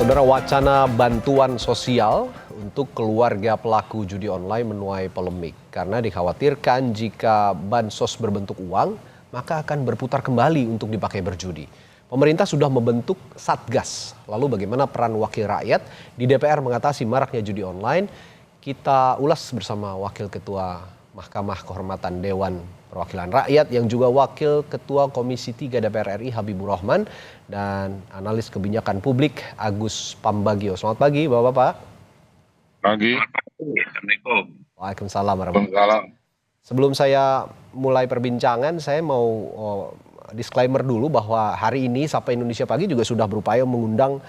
Saudara, wacana bantuan sosial untuk keluarga pelaku judi online menuai polemik karena dikhawatirkan jika bansos berbentuk uang, maka akan berputar kembali untuk dipakai berjudi. Pemerintah sudah membentuk Satgas. Lalu bagaimana peran wakil rakyat di DPR mengatasi maraknya judi online? Kita ulas bersama Wakil Ketua Mahkamah Kehormatan Dewan Perwakilan Rakyat yang juga Wakil Ketua Komisi 3 DPR RI Habibur Rahman dan analis kebijakan publik Agus Pambagio. Selamat pagi Bapak-Bapak. Pagi. Assalamualaikum. Waalaikumsalam warahmatullahi wabarakatuh. Sebelum saya mulai perbincangan, saya mau disclaimer dulu bahwa hari ini Sapa Indonesia Pagi juga sudah berupaya mengundang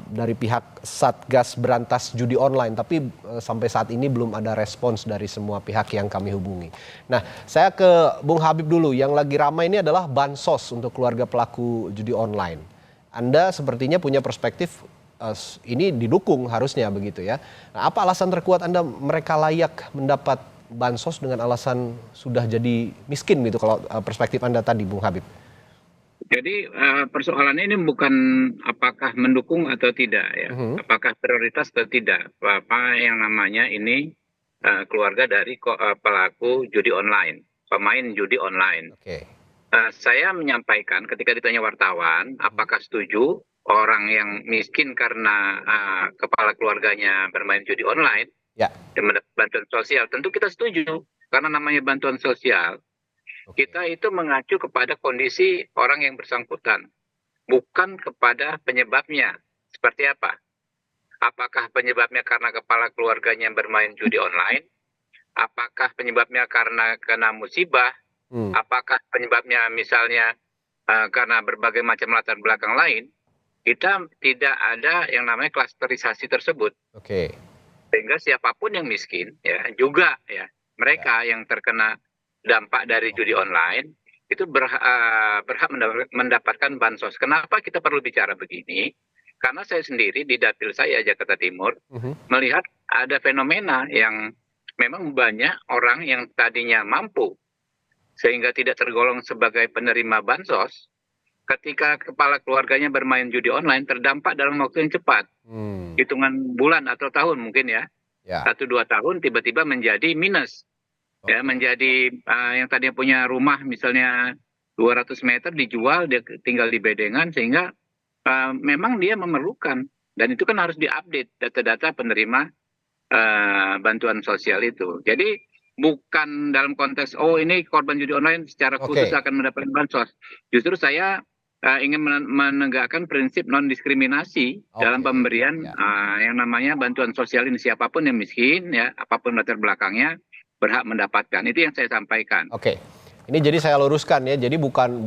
dari pihak Satgas Berantas Judi Online, tapi sampai saat ini belum ada respons dari semua pihak yang kami hubungi. Nah, saya ke Bung Habib dulu. Yang lagi ramai ini adalah bansos untuk keluarga pelaku judi online. Anda sepertinya punya perspektif ini didukung harusnya begitu ya. Nah, apa alasan terkuat Anda mereka layak mendapat bansos dengan alasan sudah jadi miskin gitu kalau perspektif Anda tadi Bung Habib? Jadi persoalannya ini bukan apakah mendukung atau tidak ya, apakah prioritas atau tidak. Apa yang namanya ini keluarga dari pelaku judi online, pemain judi online. Oke. Saya menyampaikan ketika ditanya wartawan, apakah setuju orang yang miskin karena kepala keluarganya bermain judi online, Ya. dan mendapat bantuan sosial? Tentu kita setuju, karena namanya bantuan sosial. Kita itu mengacu kepada kondisi orang yang bersangkutan, bukan kepada penyebabnya. Seperti apa? Apakah penyebabnya karena kepala keluarganya bermain judi online? Apakah penyebabnya karena kena musibah? Apakah penyebabnya misalnya karena berbagai macam latar belakang lain? Kita tidak ada yang namanya klasterisasi tersebut. Oke. Sehingga siapapun yang miskin, ya juga ya mereka yang terkena dampak dari judi online itu berhak mendapatkan bansos. Kenapa kita perlu bicara begini? Karena saya sendiri di dapil saya Jakarta Timur melihat ada fenomena yang memang banyak orang yang tadinya mampu sehingga tidak tergolong sebagai penerima bansos, ketika kepala keluarganya bermain judi online terdampak dalam waktu yang cepat, hitungan bulan atau tahun mungkin ya, 1-2 tahun tiba-tiba menjadi minus. Ya, menjadi yang tadinya punya rumah misalnya 200 meter dijual, dia tinggal di bedengan, sehingga memang dia memerlukan, dan itu kan harus diupdate data-data penerima bantuan sosial itu. Jadi bukan dalam konteks ini korban judi online secara khusus akan mendapatkan bansos. Justru saya ingin menegakkan prinsip non diskriminasi dalam pemberian yang namanya bantuan sosial ini. Siapapun yang miskin ya, apapun latar belakangnya, berhak mendapatkan. Itu yang saya sampaikan. Oke. Ini jadi saya luruskan ya. Jadi bukan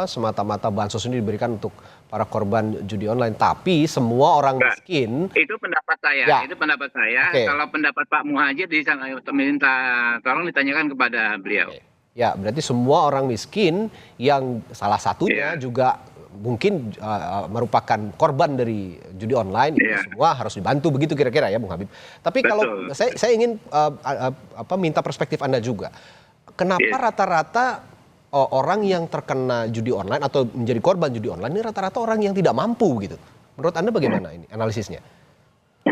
semata-mata bansos ini diberikan untuk para korban judi online, tapi semua orang miskin. Itu pendapat saya. Ya. Itu pendapat saya. Kalau pendapat Pak Muhajir minta tolong ditanyakan kepada beliau. Ya, berarti semua orang miskin yang salah satunya juga mungkin merupakan korban dari judi online, itu semua harus dibantu begitu kira-kira ya Bung Habib. Tapi kalau saya ingin minta perspektif Anda juga. Kenapa rata-rata orang yang terkena judi online atau menjadi korban judi online ini rata-rata orang yang tidak mampu gitu? Menurut Anda bagaimana ini analisisnya?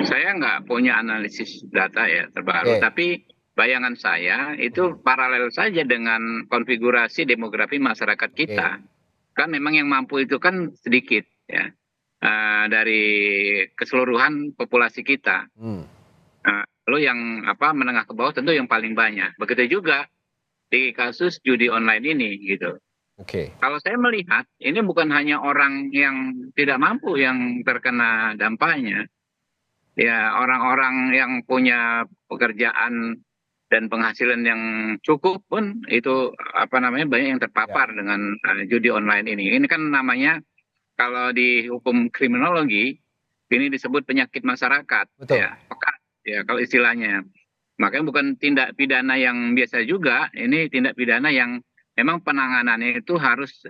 Saya nggak punya analisis data ya terbaru, tapi bayangan saya itu paralel saja dengan konfigurasi demografi masyarakat kita. Kan memang yang mampu itu kan sedikit ya dari keseluruhan populasi kita. Lalu yang menengah ke bawah tentu yang paling banyak. Begitu juga di kasus judi online ini gitu. Kalau saya melihat ini bukan hanya orang yang tidak mampu yang terkena dampaknya. Ya, orang-orang yang punya pekerjaan dan penghasilan yang cukup pun itu banyak yang terpapar dengan judi online ini. Ini kan namanya kalau di hukum kriminologi ini disebut penyakit masyarakat. Ya, pekat ya kalau istilahnya. Makanya bukan tindak pidana yang biasa juga, ini tindak pidana yang memang penanganannya itu harus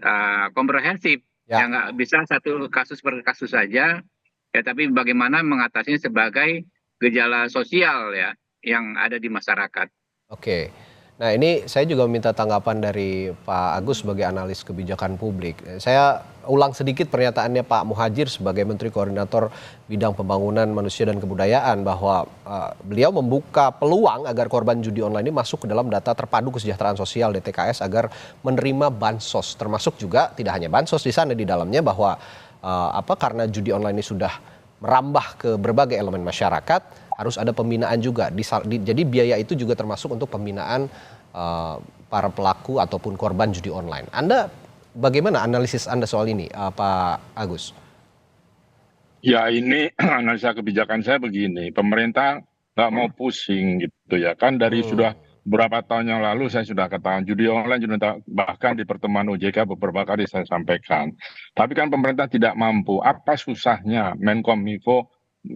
komprehensif. Ya nggak bisa satu kasus per kasus saja. Ya, tapi bagaimana mengatasinya sebagai gejala sosial ya yang ada di masyarakat. Oke. Nah, ini saya juga minta tanggapan dari Pak Agus sebagai analis kebijakan publik. Saya ulang sedikit pernyataannya Pak Muhadjir sebagai Menteri Koordinator Bidang Pembangunan Manusia dan Kebudayaan bahwa beliau membuka peluang agar korban judi online ini masuk ke dalam data terpadu kesejahteraan sosial DTKS agar menerima bansos. Termasuk juga tidak hanya bansos di sana di dalamnya bahwa karena judi online ini sudah merambah ke berbagai elemen masyarakat, harus ada pembinaan juga. Jadi biaya itu juga termasuk untuk pembinaan para pelaku ataupun korban judi online. Anda bagaimana analisis Anda soal ini, Pak Agus? Ya ini analisa kebijakan saya begini, pemerintah nggak mau pusing gitu ya kan dari sudah beberapa tahun yang lalu saya sudah katakan judi online bahkan di pertemuan OJK beberapa kali saya sampaikan. Tapi kan pemerintah tidak mampu. Apa susahnya Menkominfo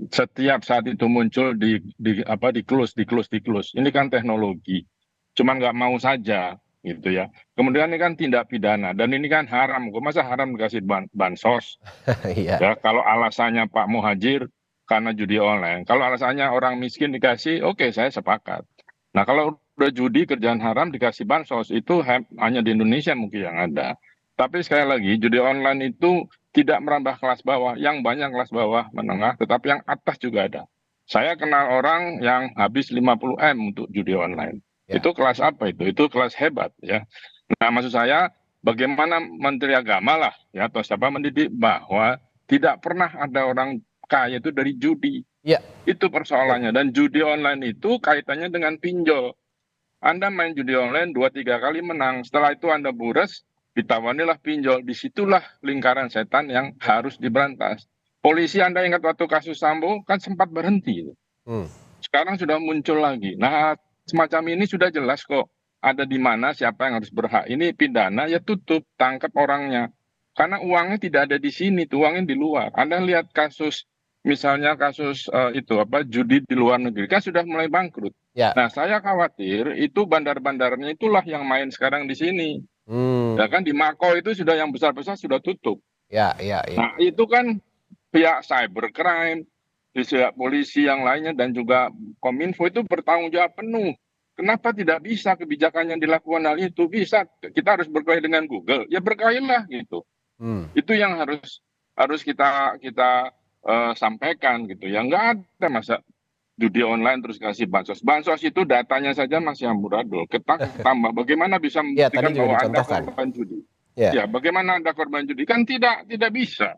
setiap saat itu muncul di close. Ini kan teknologi. Cuman nggak mau saja gitu ya. Kemudian ini kan tindak pidana dan ini kan haram. Masa haram dikasih bansos? Iya. Ya, kalau alasannya Pak Muhadjir karena judi online, kalau alasannya orang miskin dikasih, oke, saya sepakat. Nah, kalau udah judi kerjaan haram dikasih bansos itu hanya di Indonesia mungkin yang ada. Tapi sekali lagi judi online itu tidak merambah kelas bawah, yang banyak kelas bawah menengah, tetapi yang atas juga ada. Saya kenal orang yang habis 50 M untuk judi online. Ya. Itu kelas apa itu? Itu kelas hebat ya. Nah, maksud saya bagaimana Menteri Agama lah ya atau siapa mendidik bahwa tidak pernah ada orang kaya itu dari judi. Ya. Itu persoalannya. Dan judi online itu kaitannya dengan pinjol. Anda main judi online 2-3 kali menang. Setelah itu Anda boros, ditawanilah pinjol. Disitulah lingkaran setan yang harus diberantas. Polisi Anda ingat waktu kasus Sambo kan sempat berhenti. Sekarang sudah muncul lagi. Nah, semacam ini sudah jelas kok. Ada di mana siapa yang harus berhak. Ini pidana ya tutup, tangkap orangnya. Karena uangnya tidak ada di sini, uangnya di luar. Anda lihat kasus, misalnya kasus judi di luar negeri, kan sudah mulai bangkrut. Ya. Nah, saya khawatir itu bandar-bandarnya itulah yang main sekarang di sini. Ya kan di Mako itu sudah yang besar-besar sudah tutup. Ya. Nah, itu kan pihak cybercrime, pihak polisi yang lainnya dan juga Kominfo itu bertanggung jawab penuh. Kenapa tidak bisa kebijakan yang dilakukan hal itu? Bisa, kita harus berkelahi dengan Google, ya berkelahilah gitu. Itu yang harus kita sampaikan gitu. Ya nggak ada masa judi online terus kasih bansos. Bansos itu datanya saja masih amburadul. Tambah bagaimana bisa membuktikan bahwa Anda korban judi? Ya, bagaimana Anda korban judi? Kan tidak bisa.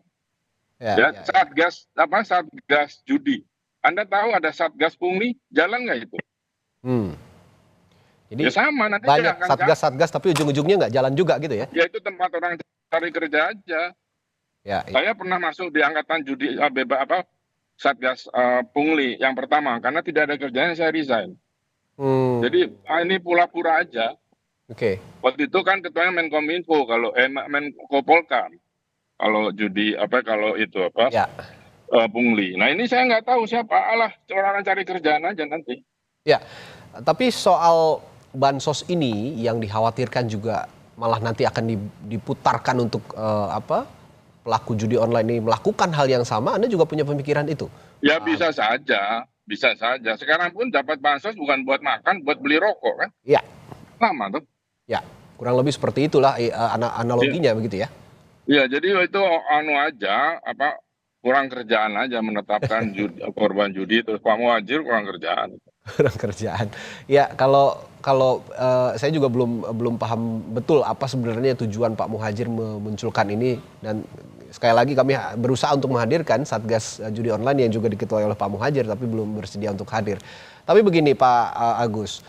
Ya, satgas judi. Anda tahu ada satgas pungli, jalan nggak itu? Jadi ya sama, nanti banyak satgas tapi ujung-ujungnya nggak jalan juga gitu ya? Ya itu tempat orang cari kerja aja. Ya. Saya pernah masuk di angkatan judi satgas pungli yang pertama karena tidak ada kerjanya saya resign. Jadi ini pura-pura aja. Oke. Waktu itu kan ketuanya Menkominfo kalau Menko Polkam kalau judi pungli. Nah ini saya nggak tahu siapa. Orang cari kerjaan aja nanti. Ya, tapi soal bansos ini yang dikhawatirkan juga malah nanti akan diputarkan untuk pelaku judi online ini melakukan hal yang sama. Anda juga punya pemikiran itu? Ya bisa saja. Sekarang pun dapat bansos bukan buat makan, buat beli rokok kan? Iya. Sama tuh. Ya, kurang lebih seperti itulah analoginya begitu ya? Iya, jadi itu kurang kerjaan aja menetapkan korban judi terus Pak Muhadjir kurang kerjaan. Kurang kerjaan. Ya kalau saya juga belum paham betul apa sebenarnya tujuan Pak Muhadjir memunculkan ini, dan sekali lagi kami berusaha untuk menghadirkan Satgas Judi Online yang juga diketuai oleh Pak Muhadjir tapi belum bersedia untuk hadir. Tapi begini Pak Agus,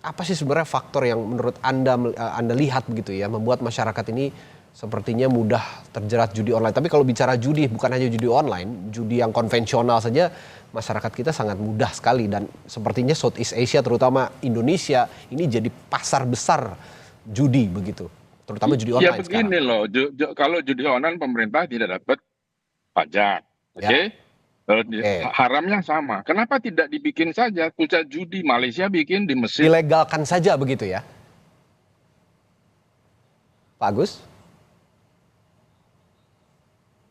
apa sih sebenarnya faktor yang menurut Anda lihat begitu ya membuat masyarakat ini sepertinya mudah terjerat judi online? Tapi kalau bicara judi bukan hanya judi online, judi yang konvensional saja masyarakat kita sangat mudah sekali, dan sepertinya Southeast Asia terutama Indonesia ini jadi pasar besar judi begitu, terutama judi online. Ya begini sekarang. Loh, kalau judi online pemerintah tidak dapat pajak, oke? Haramnya sama. Kenapa tidak dibikin saja pusat judi? Malaysia bikin, di Mesir dilegalkan saja begitu ya, Pak Agus?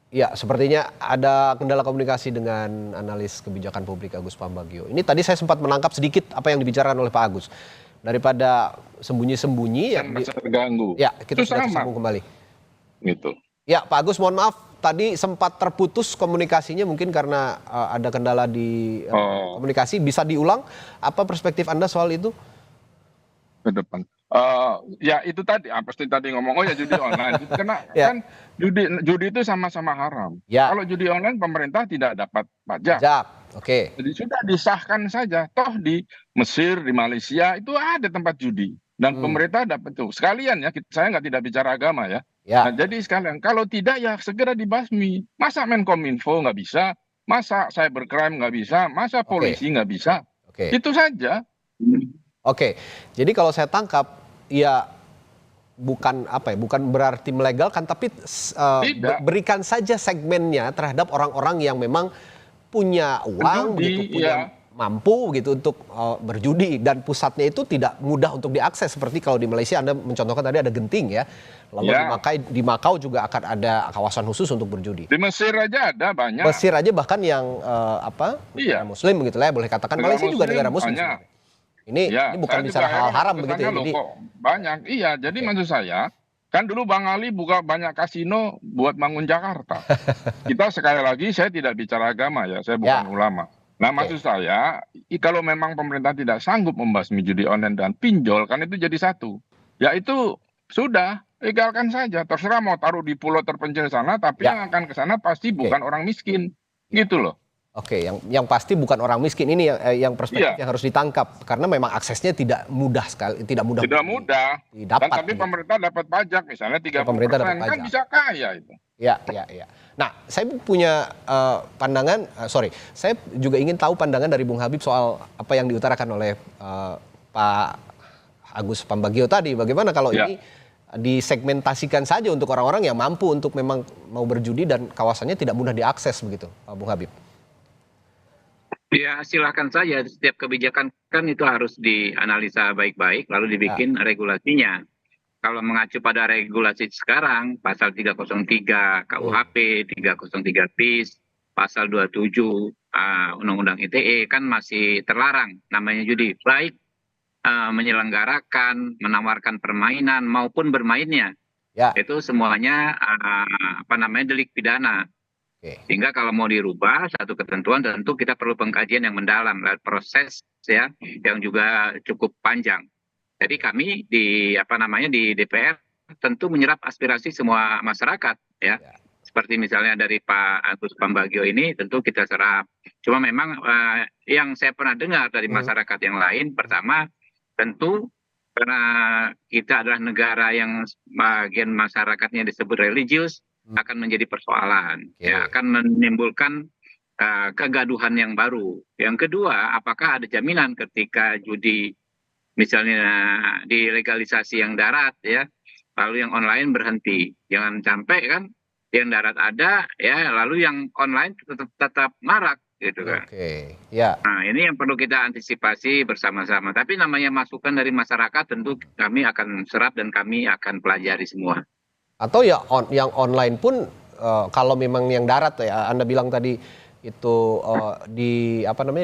Ya, sepertinya ada kendala komunikasi dengan analis kebijakan publik Agus Pambagio. Ini tadi saya sempat menangkap sedikit apa yang dibicarakan oleh Pak Agus. daripada sembunyi-sembunyi Kan merasa terganggu. Ya, kita Itu sudah sama. tersambung kembali. Gitu. Ya, Pak Agus, mohon maaf tadi sempat terputus komunikasinya mungkin karena ada kendala di komunikasi. Bisa diulang apa perspektif Anda soal itu? Ke depan. Ya itu tadi, pasti tadi ngomong, oh ya judi online. Karena Ya. kan judi itu sama-sama haram. Ya. Kalau judi online pemerintah tidak dapat pajak. Pajak, oke. Jadi sudah disahkan saja. Toh di Mesir, di Malaysia itu ada tempat judi. Dan pemerintah dapat tuh. Sekalian ya, saya tidak bicara agama ya. Ya. Nah, jadi sekalian, kalau tidak ya segera dibasmi. Masa Menkominfo nggak bisa, masa cybercrime nggak bisa, masa polisi nggak bisa. Oke. Itu saja. Oke, jadi kalau saya tangkap ya bukan berarti melegalkan, tapi berikan saja segmennya terhadap orang-orang yang memang punya uang, Berjudi, punya mampu gitu untuk berjudi, dan pusatnya itu tidak mudah untuk diakses seperti kalau di Malaysia Anda mencontohkan tadi ada genting ya, lalu di Makau juga akan ada kawasan khusus untuk berjudi. Di Mesir aja ada banyak. Mesir aja bahkan yang negara Muslim begitu lah, boleh katakan. Malaysia juga negara Muslim. Ini bukan bicara hal haram begitu ya. Jadi banyak. Iya, jadi maksud saya kan dulu Bang Ali buka banyak kasino buat bangun Jakarta. Kita sekali lagi, saya tidak bicara agama ya, saya bukan ulama. Nah, maksud saya kalau memang pemerintah tidak sanggup membasmi judi online dan pinjol, kan itu jadi satu. Ya itu sudah, legalkan saja. Terserah mau taruh di pulau terpencil sana, tapi yang akan ke sana pasti bukan orang miskin. Gitu loh. Oke, yang pasti bukan orang miskin, ini yang perspektif yang harus ditangkap, karena memang aksesnya tidak mudah sekali, tidak mudah didapat. Dan tapi pemerintah dapat pajak misalnya 30%, kan bisa kaya itu. Ya. Nah, saya punya pandangan, saya juga ingin tahu pandangan dari Bung Habib soal apa yang diutarakan oleh Pak Agus Pambagio tadi. Bagaimana kalau ini disegmentasikan saja untuk orang-orang yang mampu untuk memang mau berjudi dan kawasannya tidak mudah diakses begitu, Pak Bung Habib? Ya, silakan saja. Setiap kebijakan kan itu harus dianalisa baik-baik lalu dibikin regulasinya. Kalau mengacu pada regulasi sekarang, pasal 303 KUHP, 303 PIS, pasal 27 Undang-Undang ITE kan masih terlarang namanya judi, baik menyelenggarakan, menawarkan permainan maupun bermainnya. Itu semuanya delik pidana. Sehingga kalau mau dirubah satu ketentuan, tentu kita perlu pengkajian yang mendalam, proses ya yang juga cukup panjang. Jadi kami di DPR tentu menyerap aspirasi semua masyarakat ya. Seperti misalnya dari Pak Agus Pambagio ini tentu kita serap. Cuma memang yang saya pernah dengar dari masyarakat yang lain, pertama tentu karena kita adalah negara yang bagian masyarakatnya disebut religius, akan menjadi persoalan, akan menimbulkan kegaduhan yang baru. Yang kedua, apakah ada jaminan ketika judi misalnya dilegalisasi yang darat ya, lalu yang online berhenti? Jangan sampai kan yang darat ada ya, lalu yang online tetap marak gitu kan. Nah, ini yang perlu kita antisipasi bersama-sama. Tapi namanya masukan dari masyarakat tentu kami akan serap dan kami akan pelajari semua. Atau ya yang online pun kalau memang yang darat ya Anda bilang tadi itu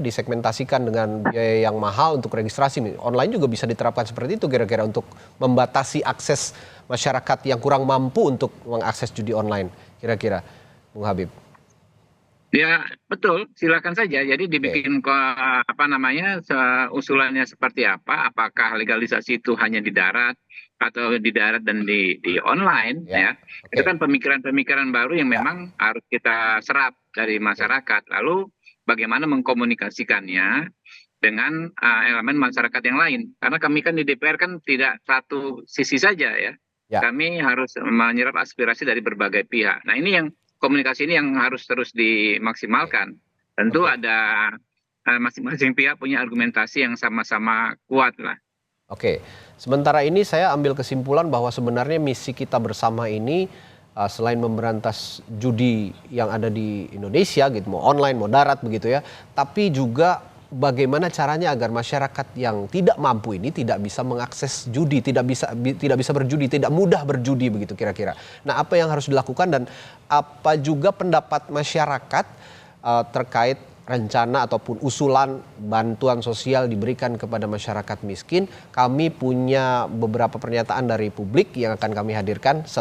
disegmentasikan dengan biaya yang mahal untuk registrasi, online juga bisa diterapkan seperti itu kira-kira untuk membatasi akses masyarakat yang kurang mampu untuk mengakses judi online kira-kira, Bung Habib. Ya betul, silakan saja. Jadi dibikin usulannya seperti apa? Apakah legalisasi itu hanya di darat atau di darat dan di online ya? Itu kan pemikiran-pemikiran baru yang memang harus kita serap dari masyarakat. Lalu bagaimana mengkomunikasikannya dengan elemen masyarakat yang lain? Karena kami kan di DPR kan tidak satu sisi saja ya. Kami harus menyerap aspirasi dari berbagai pihak. Nah ini yang komunikasi ini yang harus terus dimaksimalkan. Tentu ada masing-masing pihak punya argumentasi yang sama-sama kuat lah. Oke, sementara ini saya ambil kesimpulan bahwa sebenarnya misi kita bersama ini selain memberantas judi yang ada di Indonesia gitu, mau online, mau darat begitu ya, tapi juga bagaimana caranya agar masyarakat yang tidak mampu ini tidak bisa mengakses judi, tidak bisa berjudi, tidak mudah berjudi begitu kira-kira. Nah, apa yang harus dilakukan dan apa juga pendapat masyarakat terkait rencana ataupun usulan bantuan sosial diberikan kepada masyarakat miskin. Kami punya beberapa pernyataan dari publik yang akan kami hadirkan